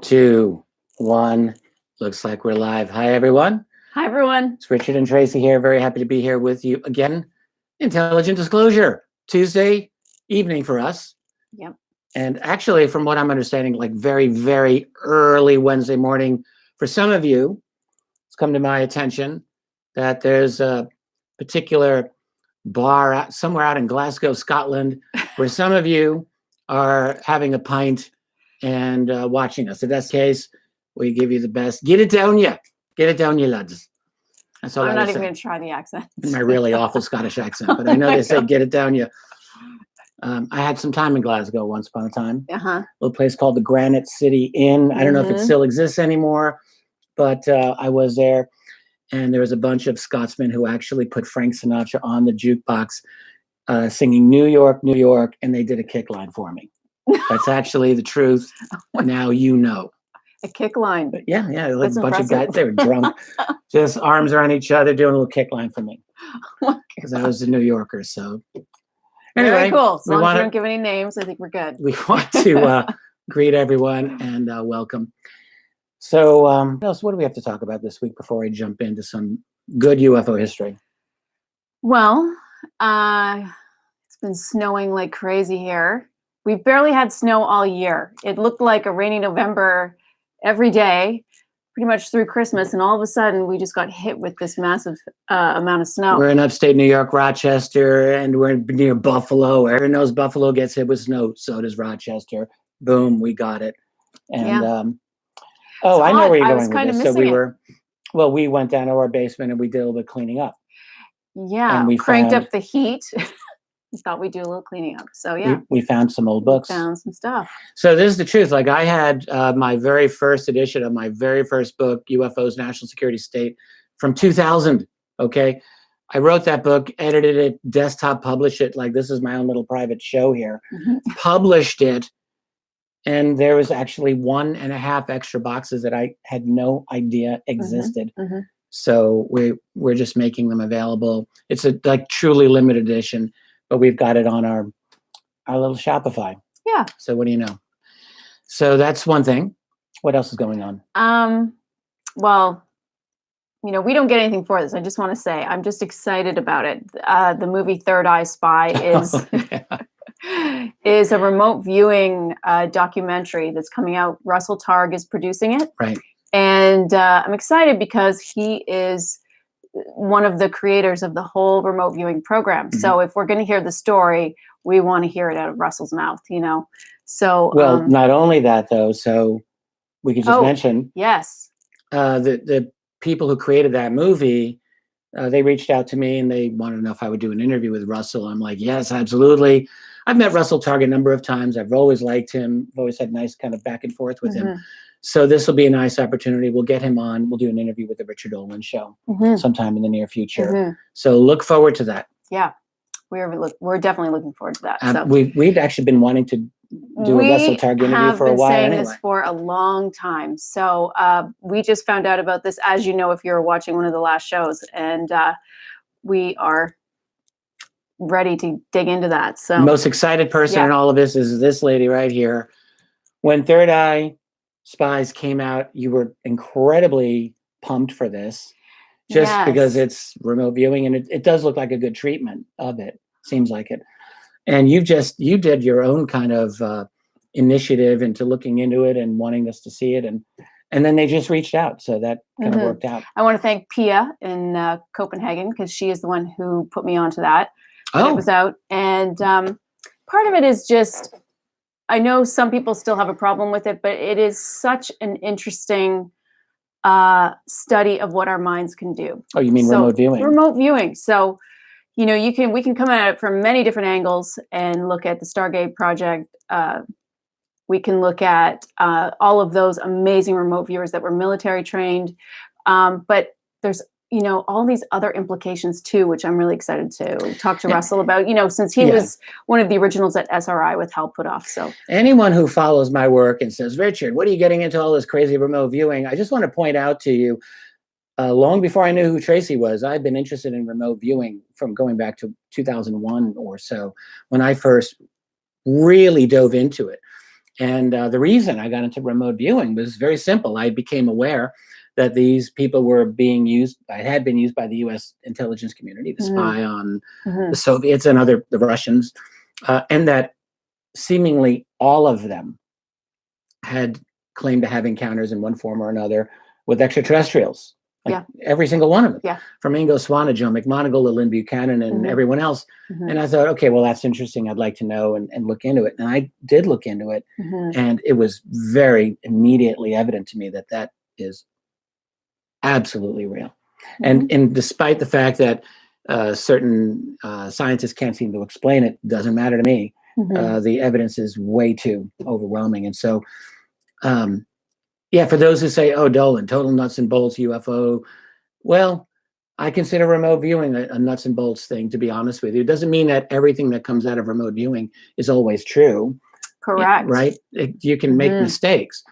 2, 1. Looks like we're live. Hi, everyone. Hi, everyone. It's Richard and Tracy here. Very happy to be here with you again. Intelligent Disclosure, Tuesday evening for us. Yep. And actually, from what I'm understanding, like very, very early Wednesday morning for some of you, it's come to my attention that there's a particular bar somewhere out in Glasgow, Scotland, where some of you are having a pint and watching us. If that's the case, we give you the best. Get it down, ya. Get it down, you lads. That's all I'm I not would even say. going to try the accent. My really awful Scottish accent, but I know they say get it down, ya. I had some time in Glasgow once upon a time. Uh-huh. A little place called the Granite City Inn. I don't know if it still exists anymore, but I was there, and there was a bunch of Scotsmen who actually put Frank Sinatra on the jukebox, singing "New York, New York," and they did a kick line for me. That's actually the truth. Now you know. A kick line. But yeah, like That's a bunch impressive. of guys. They were drunk, just arms around each other, doing a little kick line for me. Because I was a New Yorker. So anyway, very cool. As long as wanna, you don't give any names, I think we're good. We want to greet everyone and welcome. So what do we have to talk about this week before I jump into some good UFO history? Well, it's been snowing like crazy here. We've barely had snow all year. It looked like a rainy November every day, pretty much through Christmas, and all of a sudden we just got hit with this massive amount of snow. We're in upstate New York, Rochester, and we're near Buffalo. Everyone knows Buffalo gets hit with snow. So does Rochester. Boom, we got it. And Yeah. I know where you're I going was with kind of this. So missing we went down to our basement and we did a little bit of cleaning up. Yeah, And we cranked found- up the heat. We thought we'd do a little cleaning up. So yeah, we found some old books. We found some stuff. So this is the truth. Like I had my very first edition of my very first book, UFOs, National Security State, from 2000. Okay. I wrote that book, edited it, desktop published it. Like this is my own little private show here. Published it. And there was actually 1.5 extra boxes that I had no idea existed. So we're just making them available. It's a like truly limited edition, but we've got it on our little Shopify. Yeah. So what do you know? So that's one thing. What else is going on? Well, we don't get anything for this. I just want to say I'm just excited about it. The movie Third Eye Spy is a remote viewing documentary that's coming out. Russell Targ is producing it. Right. And I'm excited because he is one of the creators of the whole remote viewing program. So if we're going to hear the story, we want to hear it out of Russell's mouth, So well, not only that though. So we could just mention yes, the people who created that movie. They reached out to me and they wanted to know if I would do an interview with Russell. I'm like, yes, absolutely. I've met Russell Targ a number of times. I've always liked him. I've always had nice kind of back and forth with him. So this will be a nice opportunity. We'll get him on. We'll do an interview with the Richard Dolan show sometime in the near future. So look forward to that. Yeah, we're definitely looking forward to that. So we've actually been wanting to do a Russell Targ interview for a while. We have been saying anyway. this for a long time. So we just found out about this, as you know, if you were watching one of the last shows, and we are ready to dig into that. So the most excited person in all of this is this lady right here. When Third Eye Spies came out, you were incredibly pumped for this, just because it's remote viewing and it does look like a good treatment of it. Seems like it. And you did your own kind of initiative into looking into it and wanting us to see it, and then they just reached out, so that kind of worked out. I want to thank Pia in Copenhagen because she is the one who put me onto that. It was out, and part of it is just, I know some people still have a problem with it, but it is such an interesting study of what our minds can do. Oh, you mean remote viewing? Remote viewing. So, we can come at it from many different angles and look at the Stargate project. We can look at all of those amazing remote viewers that were military trained, but there's all these other implications too, which I'm really excited to talk to Russell about, since he was one of the originals at SRI with Hal Puthoff. So anyone who follows my work and says, Richard, what are you getting into all this crazy remote viewing? I just want to point out to you, long before I knew who Tracy was, I've been interested in remote viewing from going back to 2001 or so, when I first really dove into it. And the reason I got into remote viewing was very simple. I became aware that these people were being used, had been used by the U.S. intelligence community to spy on the Soviets and the Russians, and that seemingly all of them had claimed to have encounters in one form or another with extraterrestrials. Like every single one of them. From Ingo Swann, Joe McMoneagle, Lynn Buchanan, and everyone else. And I thought, okay, well, that's interesting. I'd like to know and look into it. And I did look into it. And it was very immediately evident to me that that is absolutely real. And despite the fact that certain scientists can't seem to explain it, doesn't matter to me. The evidence is way too overwhelming. And so, yeah, for those who say, oh, Dolan, total nuts and bolts UFO, well, I consider remote viewing a nuts and bolts thing, to be honest with you. It doesn't mean that everything that comes out of remote viewing is always true. Correct. Right? You can make mistakes,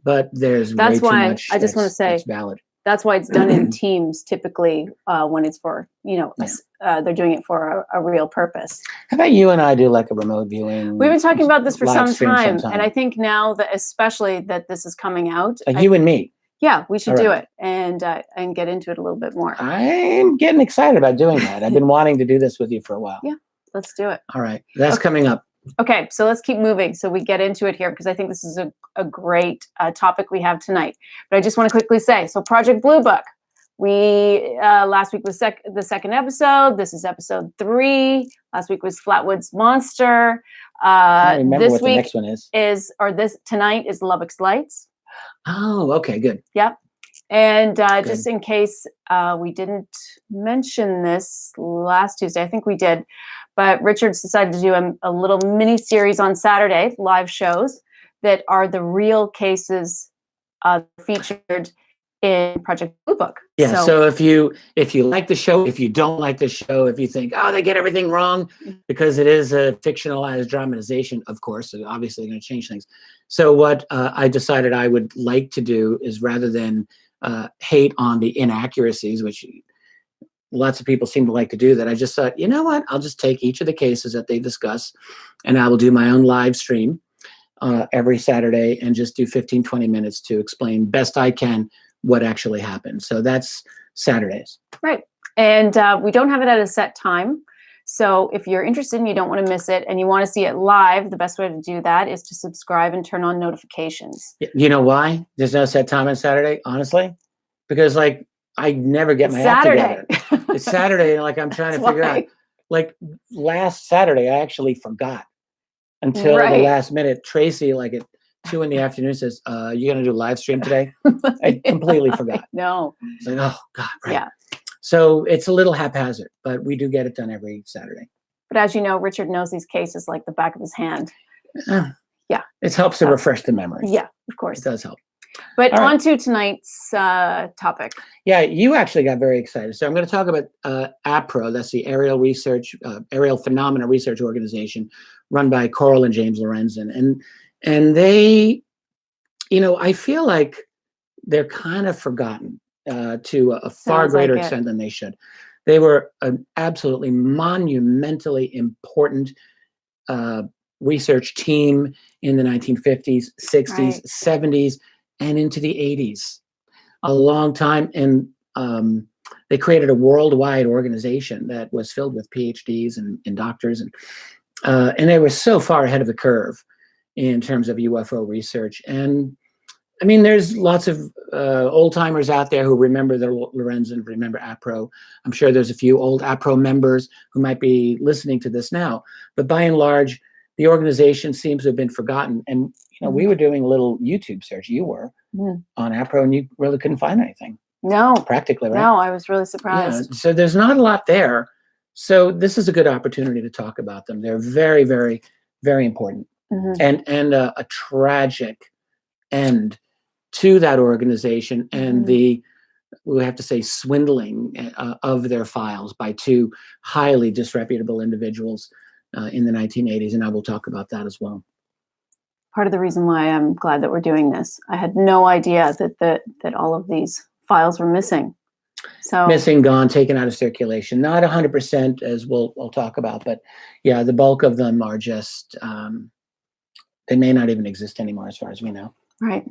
but there's way too much I just want to say, that's valid. That's why it's done in teams typically when it's for, they're doing it for a real purpose. How about you and I do like a remote viewing? We've been talking about this for some time. And I think now that especially that this is coming out. Like you and me. Yeah, we should do it and get into it a little bit more. I'm getting excited about doing that. I've been wanting to do this with you for a while. Yeah, let's do it. All right. That's coming up. Okay, so let's keep moving. So we get into it here because I think this is a great topic we have tonight. But I just want to quickly say, so Project Blue Book, we last week was the second episode. This is episode 3. Last week was Flatwoods Monster. I don't remember this what week the next one is. Tonight is Lubbock's Lights. Oh, okay, good. Yep. And just in case we didn't mention this last Tuesday, I think we did, but Richard's decided to do a little mini series on Saturday, live shows that are the real cases featured in Project Blue Book. Yeah. So if you like the show, if you don't like the show, if you think, oh, they get everything wrong, because it is a fictionalized dramatization, of course, so obviously going to change things. So what I decided I would like to do is, rather than hate on the inaccuracies, which lots of people seem to like to do, that I just thought, you know what, I'll just take each of the cases that they discuss and I will do my own live stream every Saturday and just do 15-20 minutes to explain best I can what actually happened. So that's Saturdays. Right. And we don't have it at a set time. So if you're interested and you don't want to miss it and you want to see it live, the best way to do that is to subscribe and turn on notifications. You know why there's no set time on Saturday? Honestly, because like I never get my act together. It's Saturday, and like I'm trying to figure out. Like last Saturday, I actually forgot until the last minute. Tracy, like at 2 p.m, says, "You gonna do a live stream today?" I completely forgot. No. It's like, oh God, right. Yeah. So it's a little haphazard, but we do get it done every Saturday. But as you know, Richard knows these cases like the back of his hand. Yeah. It helps to refresh the memory. Yeah, of course. It does help. But on to tonight's topic. Yeah, you actually got very excited. So I'm going to talk about APRO. That's the Aerial Phenomena Research Organization, run by Coral and James Lorenzen. And they, I feel like they're kind of forgotten to a far greater extent than they should. They were an absolutely monumentally important research team in the 1950s, 60s, 70s, and into the 80s. A long time. And they created a worldwide organization that was filled with PhDs and doctors. And they were so far ahead of the curve in terms of UFO research. And I mean, there's lots of old timers out there who remember the Lorenzens, remember APRO. I'm sure there's a few old APRO members who might be listening to this now. But by and large, the organization seems to have been forgotten. And we were doing a little YouTube search. You were on APRO, and you really couldn't find anything. No, practically, right? No, I was really surprised. Yeah, so there's not a lot there. So this is a good opportunity to talk about them. They're very, very, very important, and a tragic end to that organization and we have to say swindling of their files by 2 highly disreputable individuals in the 1980s, and I will talk about that as well. Part of the reason why I'm glad that we're doing this, I had no idea that all of these files were missing. So missing, gone, taken out of circulation. Not 100%, as we'll talk about, but yeah, the bulk of them are just They may not even exist anymore, as far as we know. Right.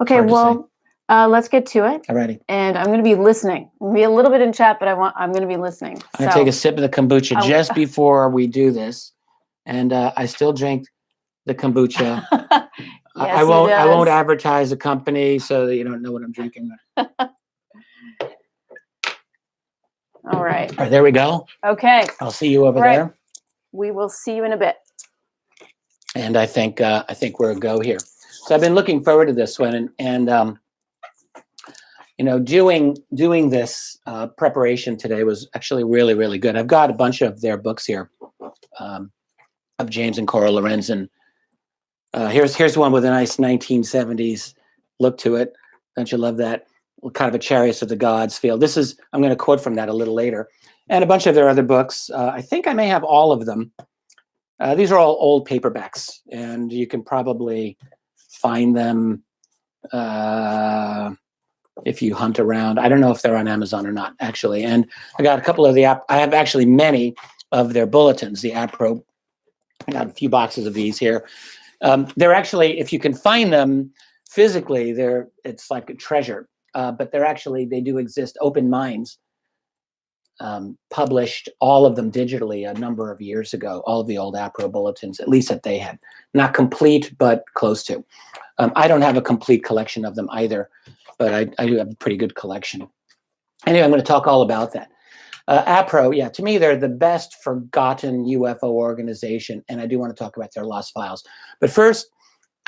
Okay. Hard to Well, let's get to it. Alrighty. And I'm going to be listening. I'll be a little bit in chat, but I'm going to be listening. I'm going to take a sip of the kombucha just before we do this. And I still drink the kombucha. Yes, I won't advertise the company so that you don't know what I'm drinking. All right. All right, there we go. Okay. I'll see you over there. We will see you in a bit. And I think we're a go here. So I've been looking forward to this one, and you know, doing this preparation today was actually really, really good. I've got a bunch of their books here, of James and Cora Lorenzen. Here's one with a nice 1970s look to it. Don't you love that? Kind of a Chariots of the Gods feel. I'm going to quote from that a little later. And a bunch of their other books. I think I may have all of them. These are all old paperbacks, and you can probably find them if you hunt around. I don't know if they're on Amazon or not, actually. And I got a couple of I have actually many of their bulletins, the APRO. I got a few boxes of these here. They're actually, if you can find them physically, it's like a treasure. But they do exist. Open Minds published all of them digitally a number of years ago, all of the old APRO bulletins, at least that they had. Not complete, but close to. I don't have a complete collection of them either, but I do have a pretty good collection. Anyway, I'm going to talk all about that. APRO, yeah, to me, they're the best forgotten UFO organization, and I do want to talk about their lost files. But first,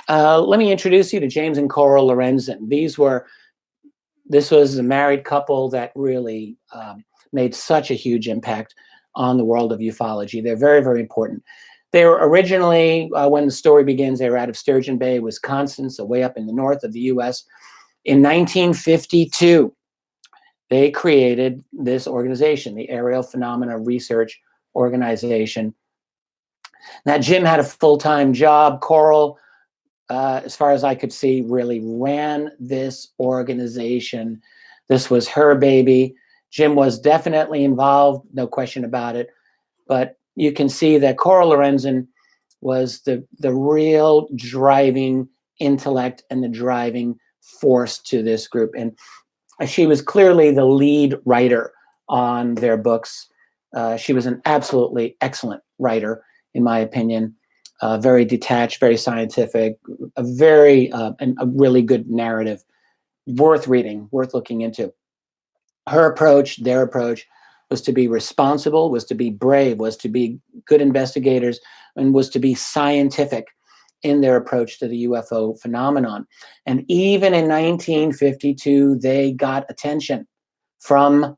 let me introduce you to James and Cora Lorenzen. This was a married couple that really made such a huge impact on the world of ufology. They're very, very important. They were originally, when the story begins, they were out of Sturgeon Bay, Wisconsin, so way up in the north of the U.S. In 1952, they created this organization, the Aerial Phenomena Research Organization. Now, Jim had a full-time job. Coral, as far as I could see, really ran this organization. This was her baby. Jim was definitely involved, no question about it. But you can see that Cora Lorenzen was the real driving intellect and the driving force to this group. And she was clearly the lead writer on their books. She was an absolutely excellent writer, in my opinion. Very detached, very scientific, a really good narrative, worth reading, worth looking into. Her approach, their approach, was to be responsible, was to be brave, was to be good investigators, and was to be scientific in their approach to the UFO phenomenon. And even in 1952, they got attention from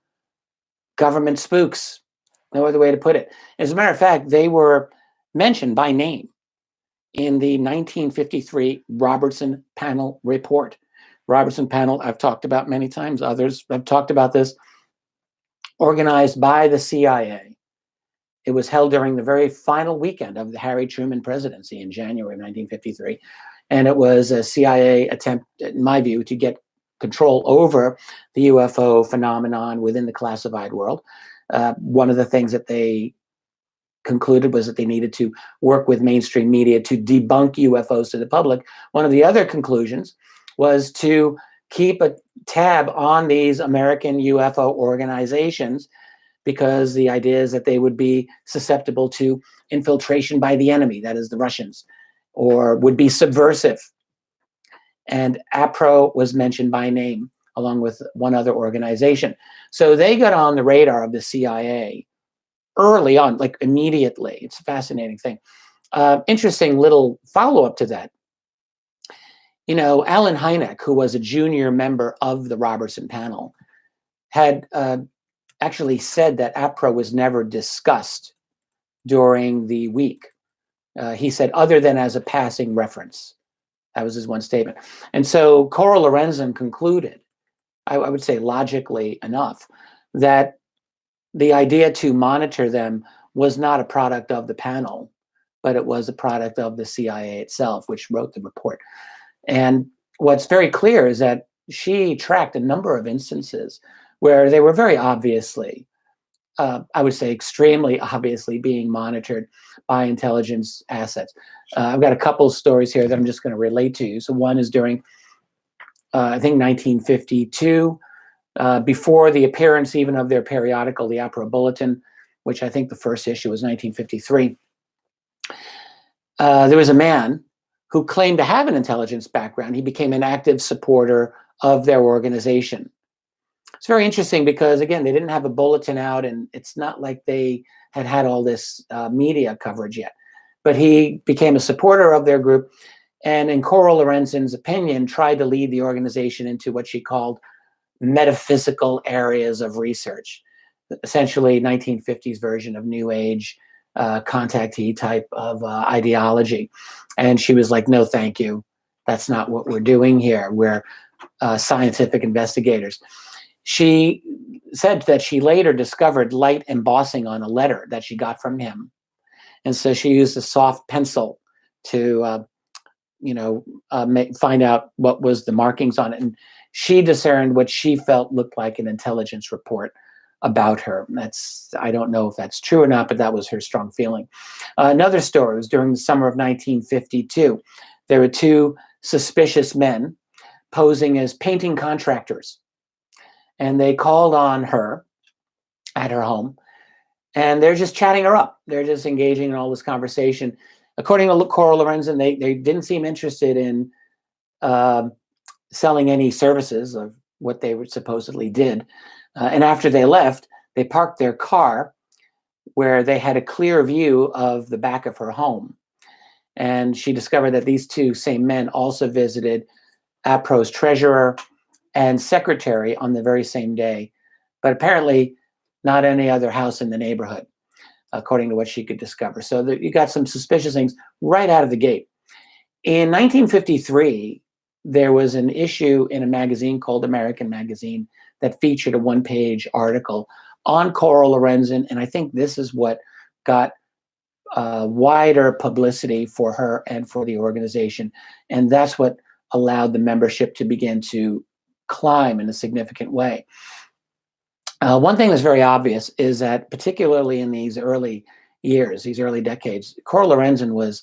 government spooks. No other way to put it. As a matter of fact, they were mentioned by name in the 1953 Robertson Panel report. Robertson Panel, I've talked about many times. Others have talked about this. Organized by the CIA. It was held during the very final weekend of the Harry Truman presidency in January of 1953. And it was a CIA attempt, in my view, to get control over the UFO phenomenon within the classified world. One of the things that they concluded was that they needed to work with mainstream media to debunk UFOs to the public. One of the other conclusions was to keep a tab on these American UFO organizations, because the idea is that they would be susceptible to infiltration by the enemy, that is the Russians, or would be subversive. And APRO was mentioned by name, along with one other organization. So they got on the radar of the CIA early on, like immediately. It's a fascinating thing. Interesting little follow-up to that. You know, Alan Hynek, who was a junior member of the Robertson Panel, had actually said that APRO was never discussed during the week. He said, other than as a passing reference. That was his one statement. And so Cora Lorenzen concluded, I would say logically enough, that the idea to monitor them was not a product of the panel, but it was a product of the CIA itself, which wrote the report. And what's very clear is that she tracked a number of instances where they were very obviously I would say, extremely obviously being monitored by intelligence assets. I've got a couple stories here that I'm just going to relate to you. So one is during, I think, 1952, before the appearance even of their periodical, the APRO Bulletin, which I think the first issue was 1953. There was a man who claimed to have an intelligence background. He became an active supporter of their organization. It's very interesting because, again, they didn't have a bulletin out, and it's not like they had all this media coverage yet. But he became a supporter of their group, and in Coral Lorenzen's opinion, tried to lead the organization into what she called metaphysical areas of research, essentially 1950s version of New Age contactee type of ideology. And she was like, no, thank you. That's not what we're doing here. We're scientific investigators. She said that she later discovered light embossing on a letter that she got from him. And so she used a soft pencil to, find out what was the markings on it. And she discerned what she felt looked like an intelligence report about her. I don't know if that's true or not, but that was her strong feeling. Another story was during the summer of 1952. There were two suspicious men posing as painting contractors. And they called on her at her home, and they're just chatting her up. They're just engaging in all this conversation. According to Coral Lorenzen, they didn't seem interested in selling any services of what they supposedly did. And after they left, they parked their car where they had a clear view of the back of her home. And she discovered that these two same men also visited APRO's treasurer and secretary on the very same day, but apparently not any other house in the neighborhood, according to what she could discover. So you got some suspicious things right out of the gate. In 1953, there was an issue in a magazine called American Magazine that featured a one-page article on Coral Lorenzen, and I think this is what got wider publicity for her and for the organization, and that's what allowed the membership to begin to climb in a significant way. One thing that's very obvious is that, particularly in these early years, these early decades, Coral Lorenzen was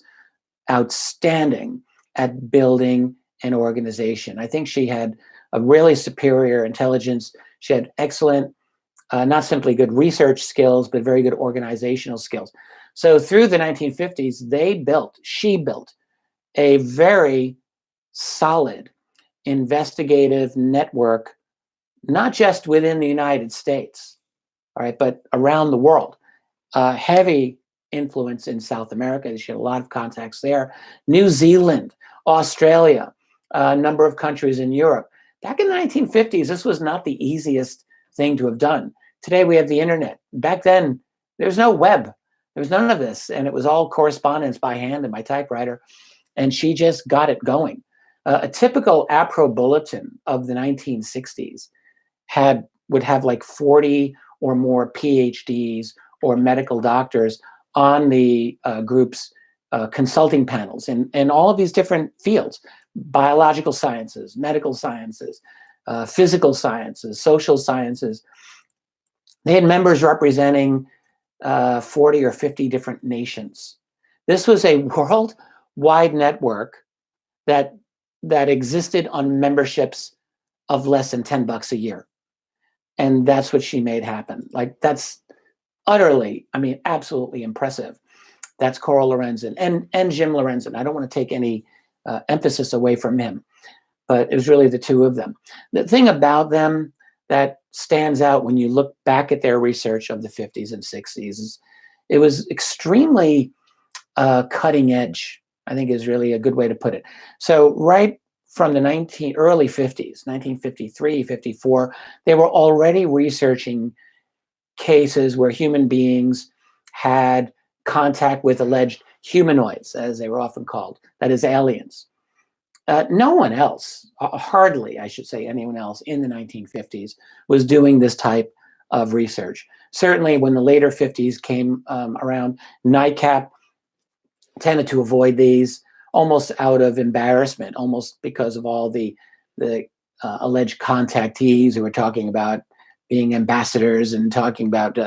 outstanding at building an organization. I think she had a really superior intelligence. She had excellent, not simply good research skills, but very good organizational skills. So through the 1950s, she built a very solid investigative network, not just within the United States, all right, but around the world. Heavy influence in South America. She had a lot of contacts there. New Zealand, Australia, a number of countries in Europe. Back in the 1950s, this was not the easiest thing to have done. Today we have the internet. Back then, there's no web. There was none of this. And it was all correspondence by hand and by typewriter. And she just got it going. A typical APRO bulletin of the 1960s would have like 40 or more PhDs or medical doctors on the group's consulting panels in all of these different fields: biological sciences, medical sciences, physical sciences, social sciences. They had members representing 40 or 50 different nations. This was a worldwide network that existed on memberships of less than $10 a year. And that's what she made happen. Like, that's utterly, I mean, absolutely impressive. That's Coral Lorenzen and Jim Lorenzen. I don't want to take any emphasis away from him, but it was really the two of them. The thing about them that stands out when you look back at their research of the 50s and 60s is it was extremely cutting edge, I think is really a good way to put it. So right from the early 50s, 1953, 54, they were already researching cases where human beings had contact with alleged humanoids, as they were often called, that is, aliens. No one else, hardly, I should say, anyone else in the 1950s was doing this type of research. Certainly when the later 50s came around, NICAP tended to avoid these almost out of embarrassment, almost because of all the alleged contactees who were talking about being ambassadors and talking about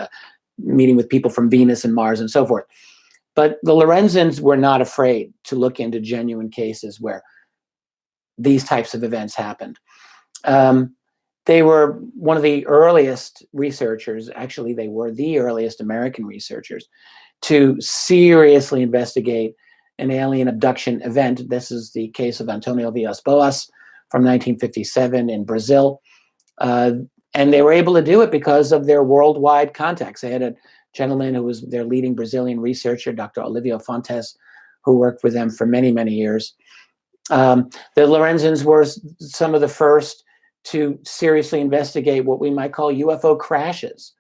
meeting with people from Venus and Mars and so forth. But the Lorenzens were not afraid to look into genuine cases where these types of events happened. They were one of the earliest researchers, actually they were the earliest American researchers, to seriously investigate an alien abduction event. This is the case of Antonio Villas-Boas from 1957 in Brazil. And they were able to do it because of their worldwide contacts. They had a gentleman who was their leading Brazilian researcher, Dr. Olivio Fontes, who worked with them for many, many years. The Lorenzens were some of the first to seriously investigate what we might call UFO crashes,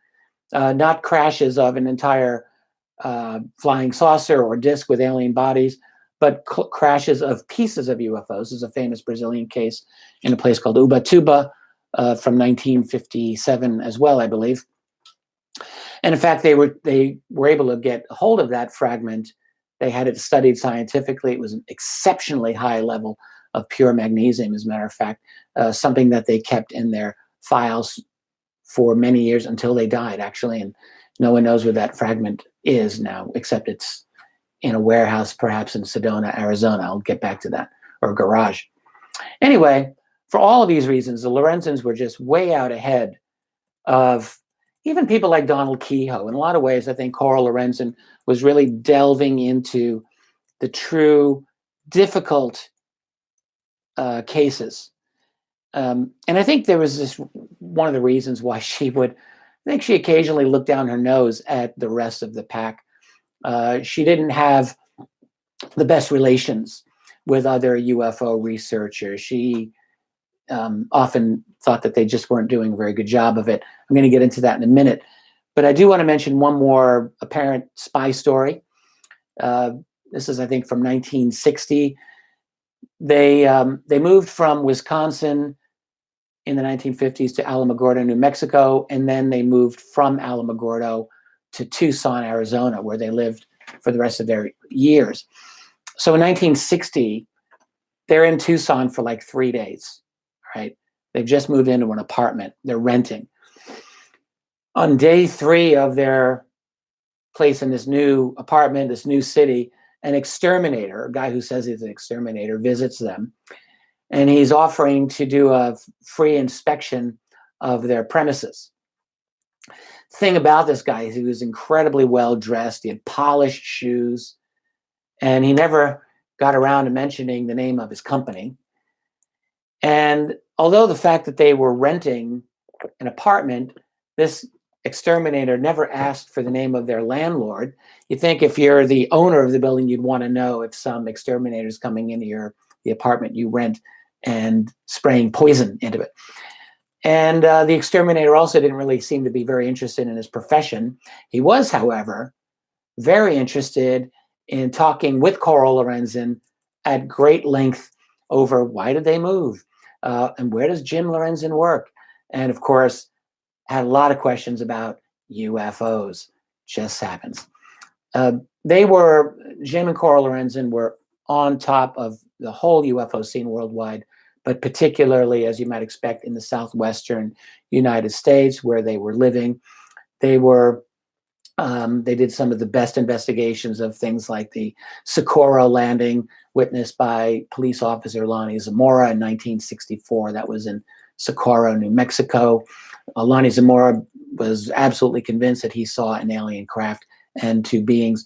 not crashes of an entire flying saucer or disk with alien bodies, but crashes of pieces of UFOs. There's a famous Brazilian case in a place called Ubatuba from 1957 as well, I believe. And in fact, they were able to get a hold of that fragment. They had it studied scientifically. It was an exceptionally high level of pure magnesium, as a matter of fact, something that they kept in their files for many years until they died, actually. And no one knows where that fragment is now, except it's in a warehouse, perhaps in Sedona, Arizona. I'll get back to that, or a garage. Anyway, for all of these reasons, the Lorenzens were just way out ahead of even people like Donald Keyhoe. In a lot of ways, I think Coral Lorenzen was really delving into the true difficult cases. And I think there was this one of the reasons why she would, I think she occasionally looked down her nose at the rest of the pack. She didn't have the best relations with other UFO researchers. She often thought that they just weren't doing a very good job of it. I'm going to get into that in a minute. But I do want to mention one more apparent spy story. This is, I think, from 1960. They moved from Wisconsin in the 1950s to Alamogordo, New Mexico, and then they moved from Alamogordo to Tucson, Arizona, where they lived for the rest of their years. So in 1960, they're in Tucson for like 3 days, right? They've just moved into an apartment. They're renting. On day 3 of their place in this new apartment, this new city, an exterminator, a guy who says he's an exterminator, visits them. And he's offering to do a free inspection of their premises. Thing about this guy is he was incredibly well dressed. He had polished shoes, and he never got around to mentioning the name of his company. And although the fact that they were renting an apartment, this exterminator never asked for the name of their landlord. You'd think if you're the owner of the building, you'd want to know if some exterminator is coming into the apartment you rent and spraying poison into it. And the exterminator also didn't really seem to be very interested in his profession. He was, however, very interested in talking with Coral Lorenzen at great length over why did they move and where does Jim Lorenzen work? And of course, had a lot of questions about UFOs. Just happens. Jim and Coral Lorenzen were on top of the whole UFO scene worldwide, but particularly, as you might expect, in the southwestern United States, where they were living. They did some of the best investigations of things like the Socorro landing witnessed by police officer Lonnie Zamora in 1964. That was in Socorro, New Mexico. Lonnie Zamora was absolutely convinced that he saw an alien craft and 2 beings.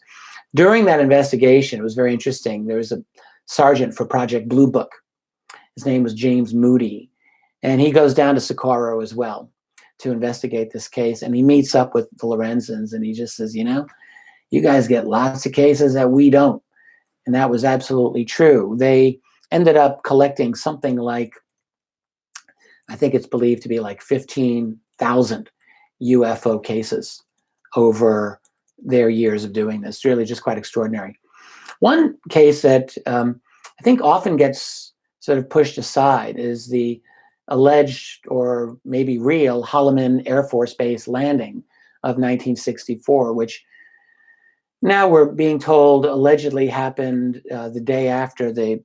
During that investigation, it was very interesting. There was a sergeant for Project Blue Book. His name was James Moody, and he goes down to Socorro as well to investigate this case. And he meets up with the Lorenzens, and he just says, you know, you guys get lots of cases that we don't. And that was absolutely true. They ended up collecting something like, I think it's believed to be like 15,000 UFO cases over their years of doing this. Really just quite extraordinary. One case that I think often gets sort of pushed aside is the alleged or maybe real Holloman Air Force Base landing of 1964, which now we're being told allegedly happened the day after the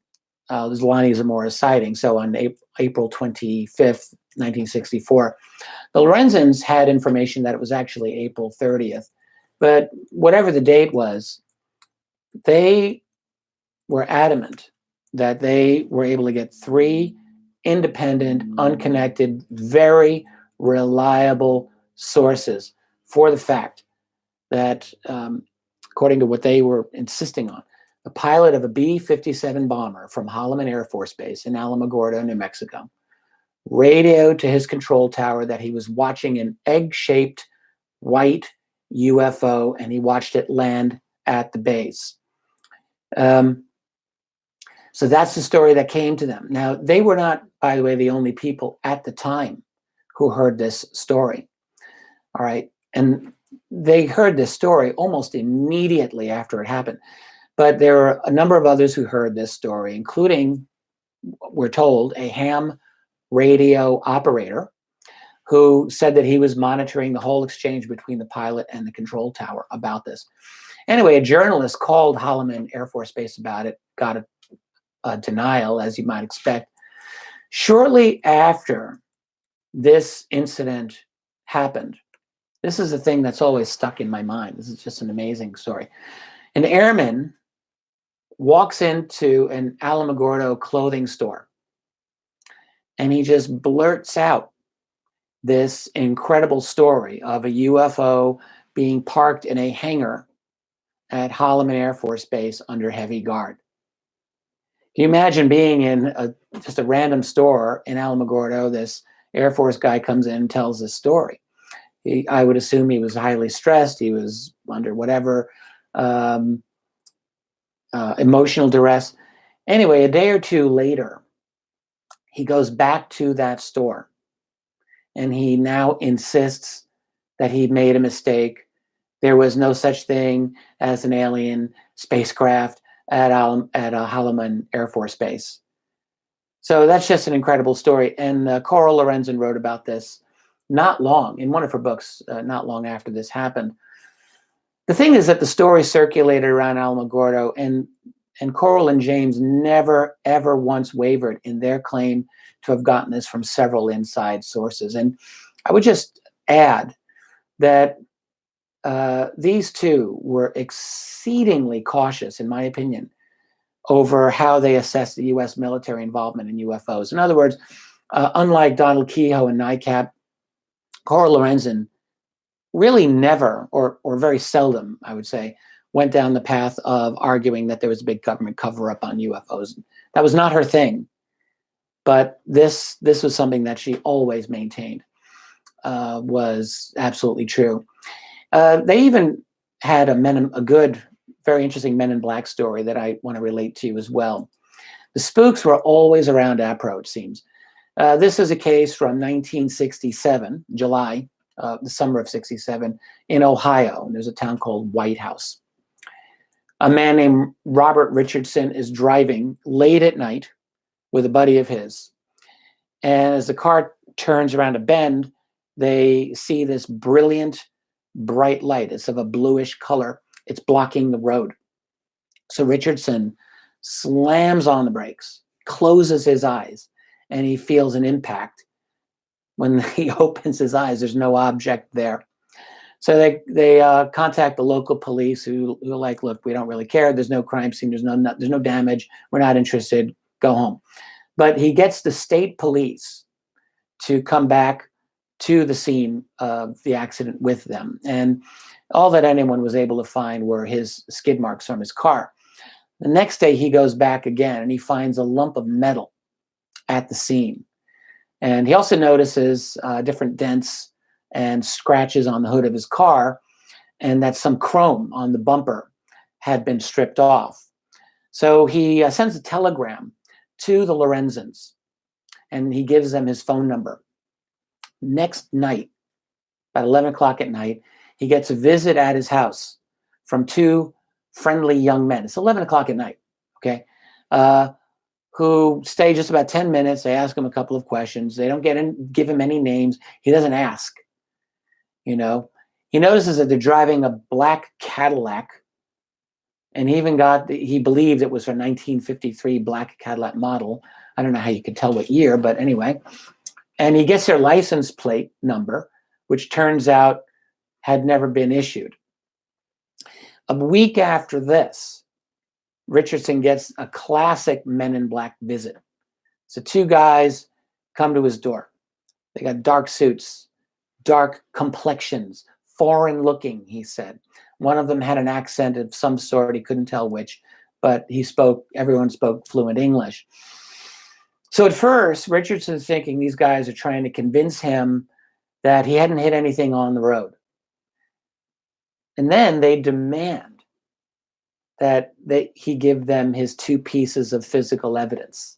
Lonnie Zamora sighting. So on April 25th, 1964. The Lorenzens had information that it was actually April 30th. But whatever the date was, they were adamant that they were able to get 3 independent, unconnected, very reliable sources for the fact that, according to what they were insisting on, the pilot of a B-57 bomber from Holloman Air Force Base in Alamogordo, New Mexico, radioed to his control tower that he was watching an egg-shaped white UFO, and he watched it land at the base. So that's the story that came to them. Now, they were not, by the way, the only people at the time who heard this story. All right. And they heard this story almost immediately after it happened. But there were a number of others who heard this story, including, we're told, a ham radio operator who said that he was monitoring the whole exchange between the pilot and the control tower about this. Anyway, a journalist called Holloman Air Force Base about it, got a denial, as you might expect. Shortly after this incident happened, this is the thing that's always stuck in my mind. This is just an amazing story. An airman walks into an Alamogordo clothing store, and he just blurts out this incredible story of a UFO being parked in a hangar at Holloman Air Force Base under heavy guard. Can you imagine being in just a random store in Alamogordo? This Air Force guy comes in and tells this story. I would assume he was highly stressed. He was under whatever emotional duress. Anyway, a day or two later, he goes back to that store, and he now insists that he made a mistake. There was no such thing as an alien spacecraft at Holloman Air Force Base. So that's just an incredible story. And Coral Lorenzen wrote about this not long, in one of her books, not long after this happened. The thing is that the story circulated around Alamogordo, and Coral and James never, ever once wavered in their claim to have gotten this from several inside sources. And I would just add that these two were exceedingly cautious, in my opinion, over how they assessed the U.S. military involvement in UFOs. In other words, unlike Donald Kehoe and NICAP, Coral Lorenzen really never, or very seldom, I would say, went down the path of arguing that there was a big government cover-up on UFOs. That was not her thing. But this was something that she always maintained was absolutely true. They even had a good, very interesting Men in Black story that I want to relate to you as well. The spooks were always around APRO, it seems. This is a case from 1967, July, the summer of 67, in Ohio. And there's a town called White House. A man named Robert Richardson is driving late at night with a buddy of his. And as the car turns around a bend, they see this brilliant, bright light. It's of a bluish color. It's blocking the road. So Richardson slams on the brakes, closes his eyes, and he feels an impact. When he opens his eyes, there's no object there. So they contact the local police who are like, look, we don't really care. There's no crime scene. There's no damage. We're not interested. Go home. But he gets the state police to come back to the scene of the accident with them. And all that anyone was able to find were his skid marks from his car. The next day he goes back again and he finds a lump of metal at the scene. And he also notices different dents and scratches on the hood of his car, and that some chrome on the bumper had been stripped off. So he sends a telegram to the Lorenzens, and he gives them his phone number. Next night, about 11 o'clock at night, he gets a visit at his house from 2 friendly young men. It's 11 o'clock at night, okay? Who stay just about 10 minutes. They ask him a couple of questions. They don't give him any names. He doesn't ask. You know, he notices that they're driving a black Cadillac, and he believed it was a 1953 black Cadillac model. I don't know how you could tell what year, but anyway. And he gets their license plate number, which turns out had never been issued. A week after this, Richardson gets a classic Men in Black visit. So two guys come to his door. They got dark suits, dark complexions, foreign looking, he said. One of them had an accent of some sort. He couldn't tell which, but everyone spoke fluent English. So at first, Richardson's thinking these guys are trying to convince him that he hadn't hit anything on the road. And then they demand that he give them his 2 pieces of physical evidence.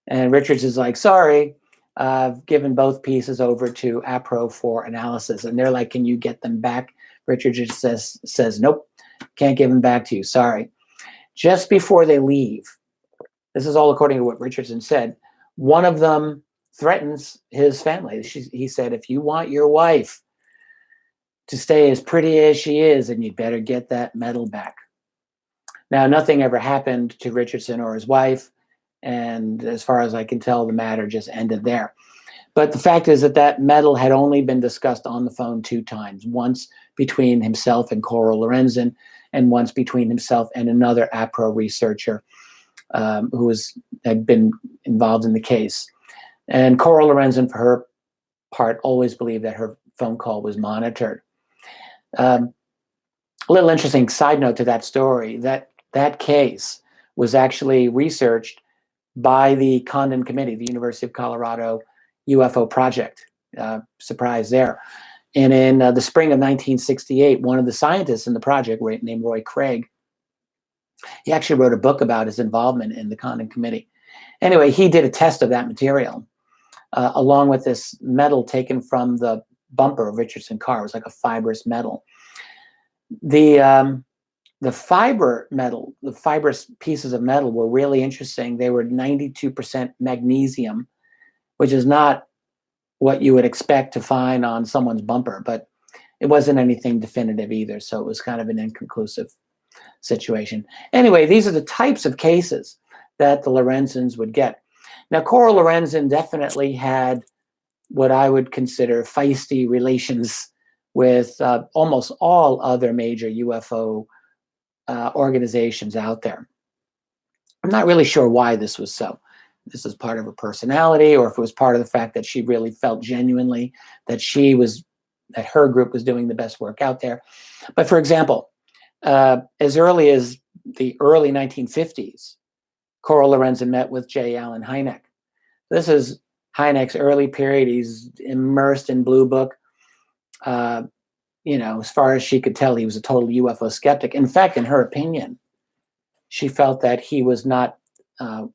And Richards is like, sorry, I've given both pieces over to APRO for analysis. And they're like, can you get them back? Richards just says, nope, can't give them back to you, sorry. Just before they leave, this is all according to what Richardson said, one of them threatens his family. He said, if you want your wife to stay as pretty as she is, then you'd better get that medal back. Now, nothing ever happened to Richardson or his wife, and as far as I can tell, the matter just ended there. But the fact is that medal had only been discussed on the phone 2 times, once between himself and Coral Lorenzen, and once between himself and another APRO researcher who had been involved in the case. And Coral Lorenzen, for her part, always believed that her phone call was monitored. A little interesting side note to that story, that case was actually researched by the Condon Committee, the University of Colorado UFO project. Surprise there. And in the spring of 1968, one of the scientists in the project, named Roy Craig, he actually wrote a book about his involvement in the Condon Committee. Anyway, he did a test of that material along with this metal taken from the bumper of Richardson car. It was like a fibrous metal. The fibrous pieces of metal were really interesting. They were 92% magnesium, which is not what you would expect to find on someone's bumper, but it wasn't anything definitive either. So it was kind of an inconclusive situation. Anyway, these are the types of cases that the Lorenzens would get. Now, Coral Lorenzen definitely had what I would consider feisty relations with almost all other major UFO organizations out there. I'm not really sure why this was so. This is part of her personality, or if it was part of the fact that she really felt genuinely that her group was doing the best work out there. But for example, as early as the early 1950s, Coral Lorenzen met with J. Allen Hynek. This is Hynek's early period. He's immersed in Blue Book. As far as she could tell, he was a total UFO skeptic. In fact, in her opinion, she felt that he was not,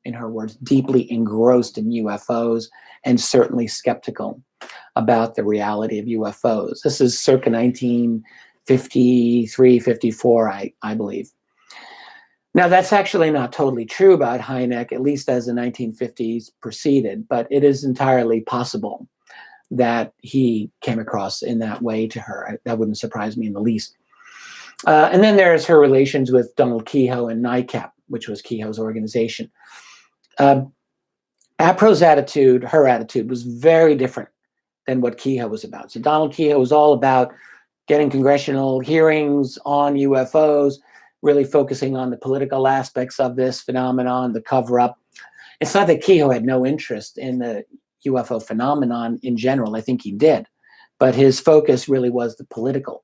in her words, deeply engrossed in UFOs, and certainly skeptical about the reality of UFOs. This is circa 1953, 54, I believe. Now, that's actually not totally true about Hynek, at least as the 1950s proceeded, but it is entirely possible that he came across in that way to her. That wouldn't surprise me in the least. And then there's her relations with Donald Kehoe and NICAP, which was Kehoe's organization. APRO's attitude, her attitude, was very different than what Kehoe was about. So Donald Kehoe was all about getting congressional hearings on UFOs, really focusing on the political aspects of this phenomenon, the cover-up. It's not that Kehoe had no interest in the UFO phenomenon in general. I think he did. But his focus really was the political.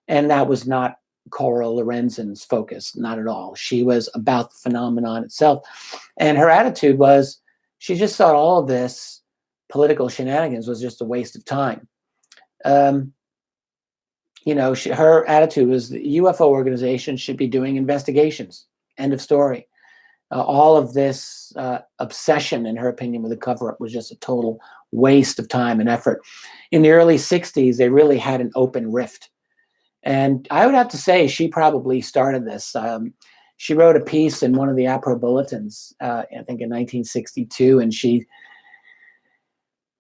And that was not Coral Lorenzen's focus, not at all. She was about the phenomenon itself. And her attitude was, she just thought all of this political shenanigans was just a waste of time. Her attitude was the UFO organization should be doing investigations. End of story. All of this obsession, in her opinion, with the cover-up was just a total waste of time and effort. In the early 60s, they really had an open rift. And I would have to say she probably started this. She wrote a piece in one of the APRO bulletins, I think in 1962, and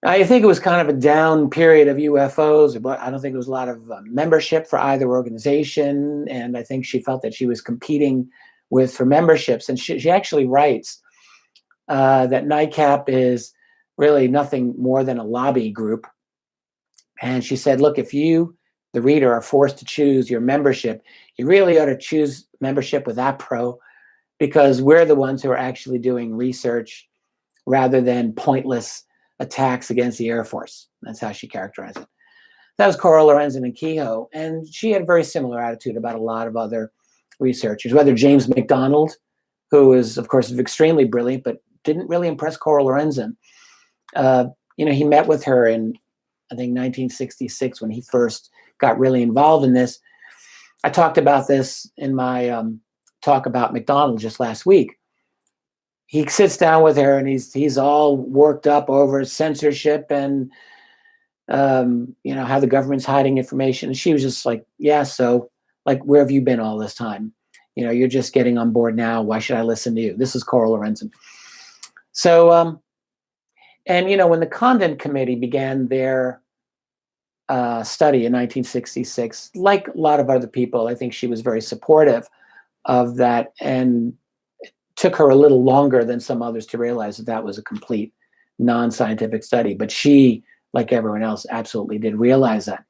I think it was kind of a down period of UFOs, but I don't think there was a lot of membership for either organization. And I think she felt that she was competing for memberships. And she actually writes that NICAP is really nothing more than a lobby group. And she said, look, if you the reader, are forced to choose your membership, you really ought to choose membership with APRO, because we're the ones who are actually doing research rather than pointless attacks against the Air Force. That's how she characterized it. That was Coral Lorenzen and Kehoe, and she had a very similar attitude about a lot of other researchers, whether James McDonald, who is, of course, extremely brilliant, but didn't really impress Coral Lorenzen. He met with her in, I think, 1966 when he first got really involved in this. I talked about this in my talk about McDonald just last week. He sits down with her and he's all worked up over censorship and how the government's hiding information. And she was just like, yeah, so like, where have you been all this time? You're just getting on board now. Why should I listen to you? This is Coral Lorenzen. So, when the Condon Committee began their study in 1966, like a lot of other people, I think she was very supportive of that, and it took her a little longer than some others to realize that that was a complete non-scientific study. But she, like everyone else, absolutely did realize that.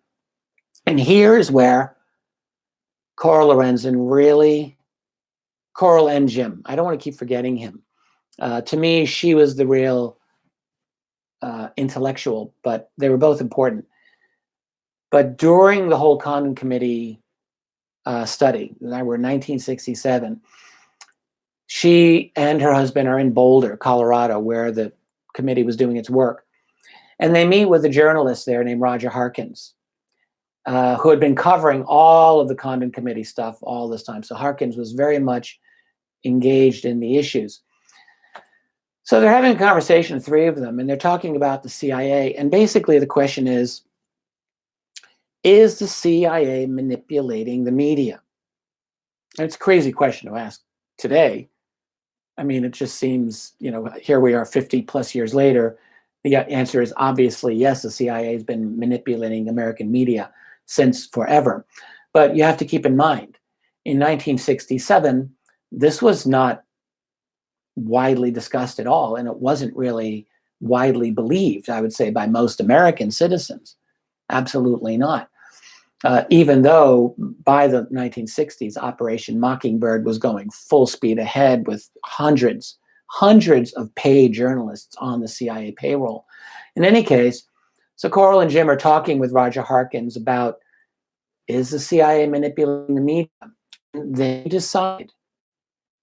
And here's where Coral Lorenzen really, Coral and Jim, I don't want to keep forgetting him. To me, she was the real intellectual, but they were both important. But during the whole Condon Committee study, that were 1967, she and her husband are in Boulder, Colorado, where the committee was doing its work. And they meet with a journalist there named Roger Harkins, who had been covering all of the Condon Committee stuff all this time. So Harkins was very much engaged in the issues. So they're having a conversation, the three of them, and they're talking about the CIA. And basically the question is the CIA manipulating the media? And it's a crazy question to ask today. I mean, it just seems, here we are 50 plus years later. The answer is obviously yes, the CIA has been manipulating American media since forever. But you have to keep in mind, in 1967, this was not widely discussed at all, and it wasn't really widely believed, I would say, by most American citizens. Absolutely not. Even though by the 1960s, Operation Mockingbird was going full speed ahead with hundreds of paid journalists on the CIA payroll. In any case, so Coral and Jim are talking with Roger Harkins about, is the CIA manipulating the media? They decide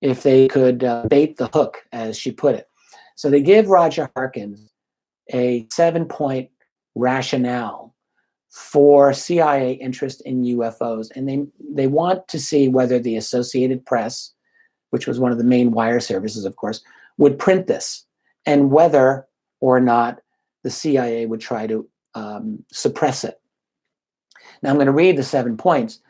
if they could bait the hook, as she put it. So they give Roger Harkins a 7-point rationale for CIA interest in UFOs. And they want to see whether the Associated Press, which was one of the main wire services, of course, would print this, and whether or not the CIA would try to suppress it. Now, I'm going to read the 7 points,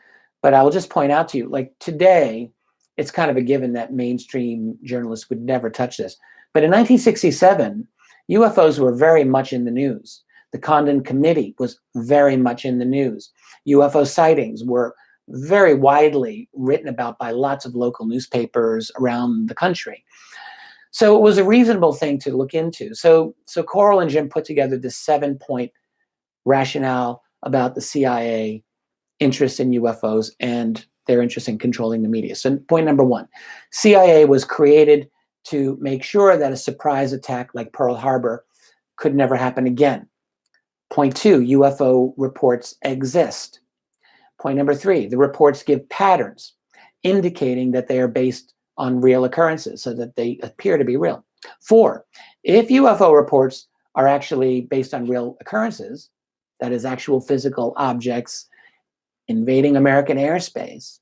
but I will just point out to you, like today, it's kind of a given that mainstream journalists would never touch this. But in 1967, UFOs were very much in the news. The Condon Committee was very much in the news. UFO sightings were very widely written about by lots of local newspapers around the country. So it was a reasonable thing to look into. So Coral and Jim put together this 7-point rationale about the CIA interest in UFOs and their interest in controlling the media. So point number 1, CIA was created to make sure that a surprise attack like Pearl Harbor could never happen again. Point 2, UFO reports exist. Point number 3, the reports give patterns indicating that they are based on real occurrences, so that they appear to be real. 4, if UFO reports are actually based on real occurrences, that is, actual physical objects invading American airspace,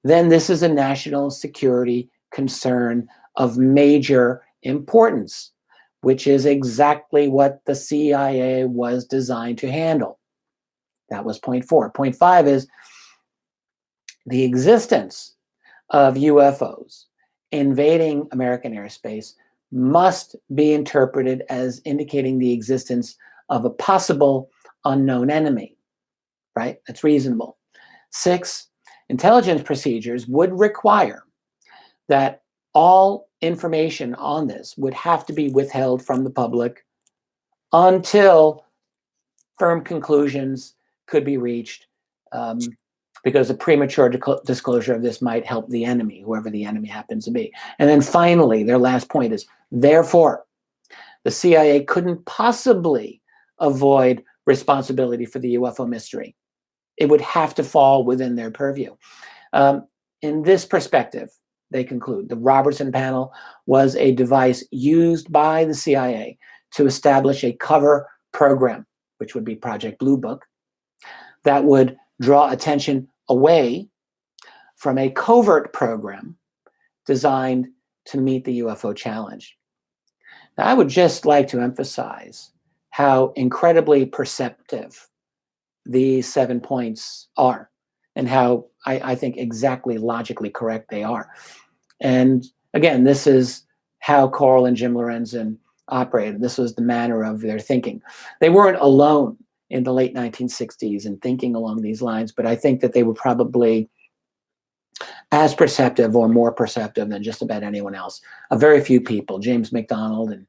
then this is a national security concern of major importance, which is exactly what the CIA was designed to handle. That was point 4. Point 5 is the existence of UFOs invading American airspace must be interpreted as indicating the existence of a possible unknown enemy, right? That's reasonable. 6, intelligence procedures would require that all information on this would have to be withheld from the public until firm conclusions could be reached, because a premature disclosure of this might help the enemy, whoever the enemy happens to be. And then finally, their last point is, therefore, the CIA couldn't possibly avoid responsibility for the UFO mystery. It would have to fall within their purview. In this perspective, they conclude, the Robertson panel was a device used by the CIA to establish a cover program, which would be Project Blue Book, that would draw attention away from a covert program designed to meet the UFO challenge. Now, I would just like to emphasize how incredibly perceptive these 7 points are, and how I think exactly logically correct they are. And again, this is how Coral and Jim Lorenzen operated. This was the manner of their thinking. They weren't alone in the late 1960s in thinking along these lines, but I think that they were probably as perceptive or more perceptive than just about anyone else. A very few people, James McDonald and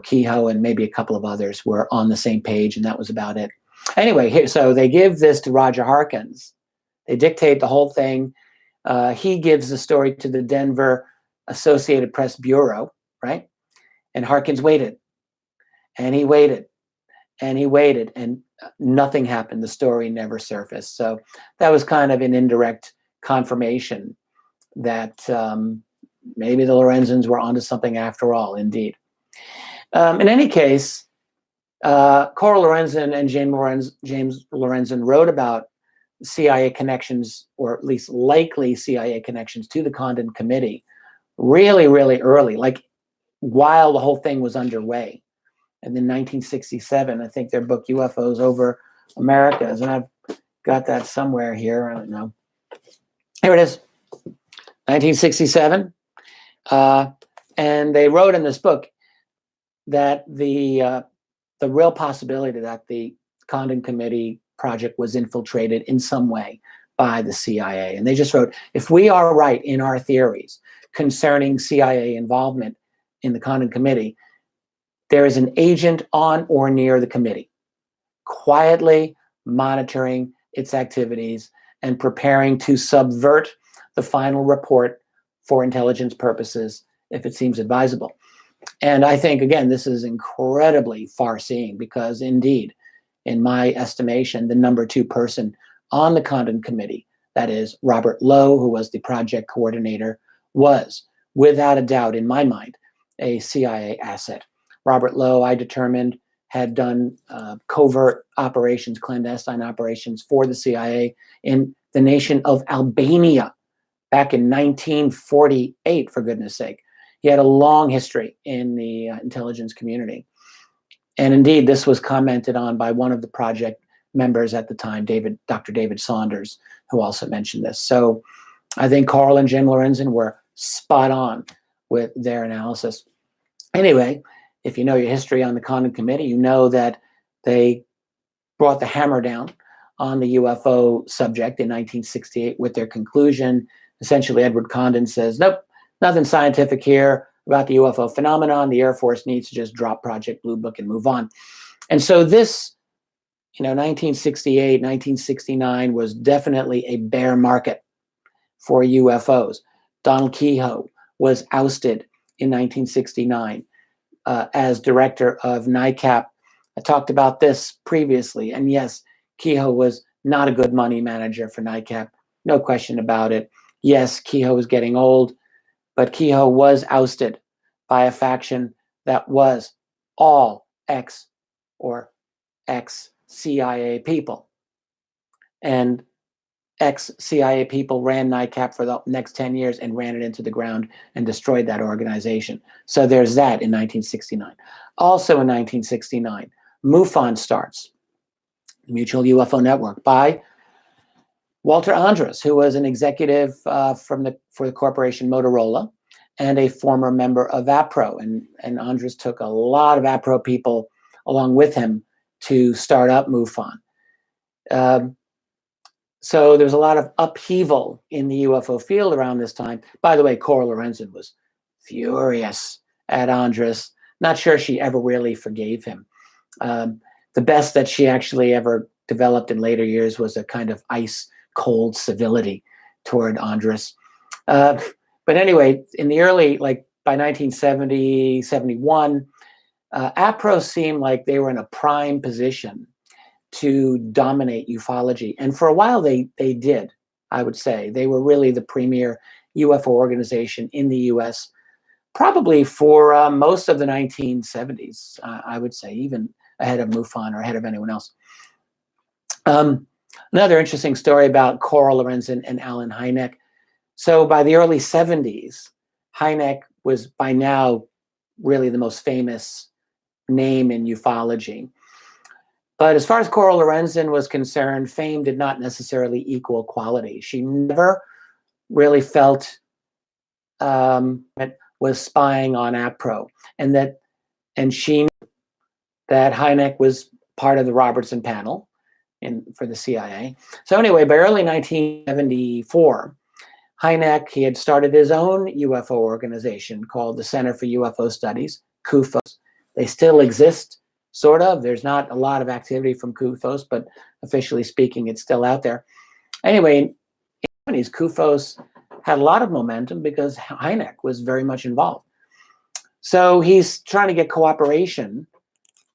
Kehoe and maybe a couple of others, were on the same page, and that was about it. Anyway, so they give this to Roger Harkins. They dictate the whole thing. He gives the story to the Denver Associated Press Bureau, right? And Harkins waited, and he waited, and he waited, and nothing happened. The story never surfaced. So that was kind of an indirect confirmation that maybe the Lorenzens were onto something after all, indeed. In any case, Coral Lorenzen and James Lorenzen wrote about CIA connections, or at least likely CIA connections, to the Condon Committee really, really early, like while the whole thing was underway. And in 1967, I think their book UFOs Over Americas, and I've got that somewhere here, I don't know. Here it is, 1967. And they wrote in this book that the real possibility that the Condon Committee project was infiltrated in some way by the CIA. And they just wrote, if we are right in our theories concerning CIA involvement in the Condon Committee, there is an agent on or near the committee, quietly monitoring its activities and preparing to subvert the final report for intelligence purposes if it seems advisable. And I think, again, this is incredibly far-seeing, because indeed, in my estimation, the number 2 person on the Condon Committee, that is Robert Lowe, who was the project coordinator, was, without a doubt in my mind, a CIA asset. Robert Lowe, I determined, had done covert operations, clandestine operations for the CIA in the nation of Albania back in 1948, for goodness sake. He had a long history in the intelligence community. And indeed, this was commented on by one of the project members at the time, Dr. David Saunders, who also mentioned this. So I think Coral and Jim Lorenzen were spot on with their analysis. Anyway, if you know your history on the Condon Committee, you know that they brought the hammer down on the UFO subject in 1968 with their conclusion. Essentially, Edward Condon says, nope, nothing scientific here about the UFO phenomenon. The Air Force needs to just drop Project Blue Book and move on. And so this, 1968, 1969 was definitely a bear market for UFOs. Donald Kehoe was ousted in 1969 as director of NICAP. I talked about this previously. And yes, Kehoe was not a good money manager for NICAP. No question about it. Yes, Kehoe was getting old, but Kehoe was ousted by a faction that was all ex CIA people. And ex-CIA people ran NICAP for the next 10 years and ran it into the ground and destroyed that organization. So there's that in 1969. Also in 1969, MUFON starts, Mutual UFO Network, by Walter Andrus, who was an executive for the corporation Motorola and a former member of APRO. And Andrus took a lot of APRO people along with him to start up MUFON. So there's a lot of upheaval in the UFO field around this time. By the way, Coral Lorenzen was furious at Andrus. Not sure she ever really forgave him. The best that she actually ever developed in later years was a kind of ice cold civility toward Andres. But anyway, in the early, like by 1970, 71, APRO seemed like they were in a prime position to dominate ufology. And for a while, they did, I would say. They were really the premier UFO organization in the US, probably for most of the 1970s, I would say, even ahead of MUFON or ahead of anyone else. Another interesting story about Coral Lorenzen and Alan Hynek. So by the early 70s, Hynek was by now really the most famous name in ufology. But as far as Coral Lorenzen was concerned, fame did not necessarily equal quality. She never really felt was spying on APRO, and she knew that Hynek was part of the Robertson panel for the CIA. So anyway, by early 1974, Hynek, he had started his own UFO organization called the Center for UFO Studies, CUFOS. They still exist, sort of. There's not a lot of activity from CUFOS, but officially speaking, it's still out there. Anyway, in the 70s, CUFOS had a lot of momentum because Hynek was very much involved. So he's trying to get cooperation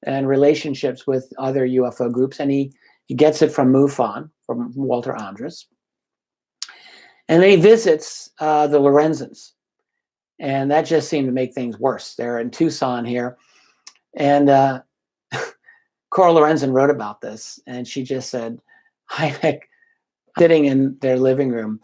and relationships with other UFO groups, and he gets it from MUFON, from Walter Andres. And then he visits the Lorenzens, and that just seemed to make things worse. They're in Tucson here, and Coral Lorenzen wrote about this, and she just said, Hynek, sitting in their living room,